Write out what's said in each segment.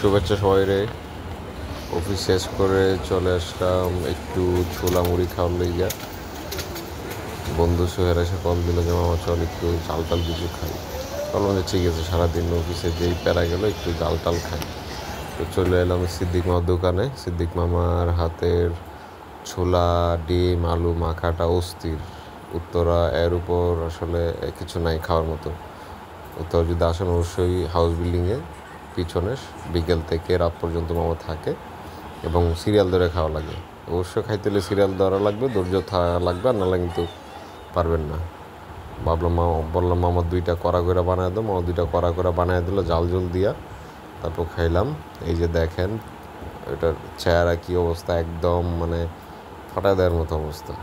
শুভেচ্ছা সবাই রে। অফিস শেষ করে চলে আসলাম একটু ছোলা মুড়ি খাওয়ার লইয়া। বন্ধু সোহের এসে কল দিল যে মামা চল একটু জাল টাল কিছু খাই। বললাম যে ঠিক আছে, সারাদিন অফিসে যেই প্যারা গেল একটু জাল টাল খাই। তো চলে এলাম সিদ্দিক মামার দোকানে। সিদ্দিক মামার হাতের ছোলা, ডিম, আলু মাখাটা অস্থির। উত্তরা এর উপর আসলে কিছু নাই খাওয়ার মতো। উত্তরা যদি আসেন অবশ্যই হাউস বিল্ডিংয়ে পিছনে বিকেল থেকে রাত পর্যন্ত মামা থাকে এবং সিরিয়াল ধরে খাওয়া লাগে। অবশ্যই খাইতে হলে সিরিয়াল ধরা লাগবে, ধৈর্য লাগবে, আর নাহলে কিন্তু পারবেন না। বললাম মামা দুইটা কড়া করে বানায় দাও। মামা দুইটা কড়া করে বানায় দিল জাল জল দিয়া। তারপর খাইলাম। এই যে দেখেন এটার চেহারা কী অবস্থা, একদম মানে ফাটায় দেওয়ার মতো অবস্থা।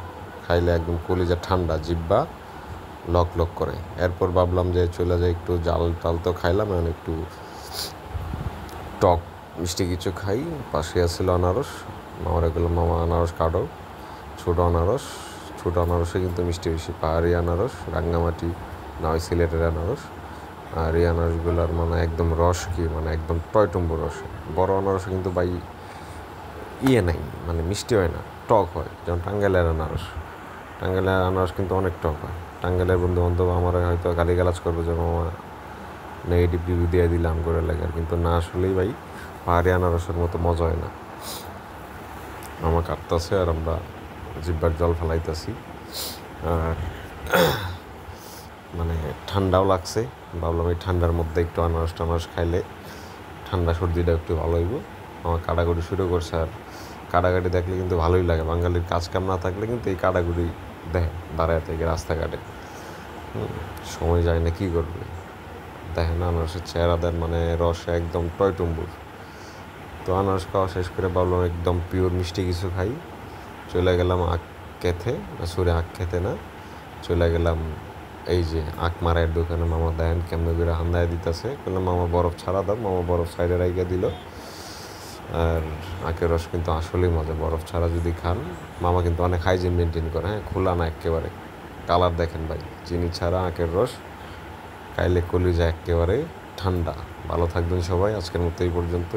খাইলে একদম কলিজা ঠান্ডা, জিব্বা লক লক করে। এরপর ভাবলাম যে চলে যায় একটু জাল টাল তো খাইলাম, এখন একটু টক মিষ্টি কিছু খাই। পাশে আসছিল আনারস। মামারা গেলো মামা আনারস কাটো। ছোটো আনারসে কিন্তু মিষ্টি বেশি। পাহাড়ি আনারস, রাঙ্গামাটি না হয় সিলেটের আনারস। আর এই আনারসগুলোর মানে একদম রস কি, মানে একদম টয়টুম্বু রস। বড় আনারসে কিন্তু ভাই নাই, মানে মিষ্টি হয় না, টক হয়। যেমন টাঙ্গাইলের আনারস কিন্তু অনেক টক হয়। টাঙ্গাইলের বন্ধু বান্ধব আমার হয়তো গালিগালাজ করবে যে মামা নেগেটিভ রিভিউ দিয়ে দিলাম করে লাগে, কিন্তু না আসলেই ভাই পাহাড়ি আনারসের মতো মজা হয় না। মামা কাটতেছে আর আমরা জিব্বার জল ফেলাইতেছি। আর মানে ঠান্ডাও লাগছে। ভাবলাম এই ঠান্ডার মধ্যে একটু আনারস খাইলে ঠান্ডা সর্দিটা একটু ভালো হইব। আমার কাটাকুটি শুরু করছে, আর কাটাকাটি দেখলে কিন্তু ভালোই লাগে। বাঙালির কাজ কাম না থাকলে কিন্তু এই কাটাকুটি দেখে দাঁড়ায় থেকে রাস্তাঘাটে। সময় যায় না, কী করবে। দেখেন আনারসের চেহারা দেন, মানে রসে একদম টয়টুম্বুর। তো আনারস খাওয়া শেষ করে ভাবলাম একদম পিওর মিষ্টি কিছু খাই। চলে গেলাম আখ খেতে না, চলে গেলাম এই যে আখ মারাইয়ের দোকানে। মামা দেন কেমন করে হান্দায় দিতেছে, বললাম মামা বরফ ছাড়া দাও। মামা বরফ সাইডে রাইখা দিল। আর আখের রস কিন্তু আসলেই মজা, বরফ ছাড়া যদি খান। মামা কিন্তু অনেক হাইজিন মেনটেন করে, হ্যাঁ, খোলা না একেবারে। কালার দেখেন ভাই, চিনি ছাড়া আখের রস খাইলে কলিজা একেবারে ঠান্ডা। ভালো থাকবেন সবাই, আজকের মতো এই পর্যন্ত।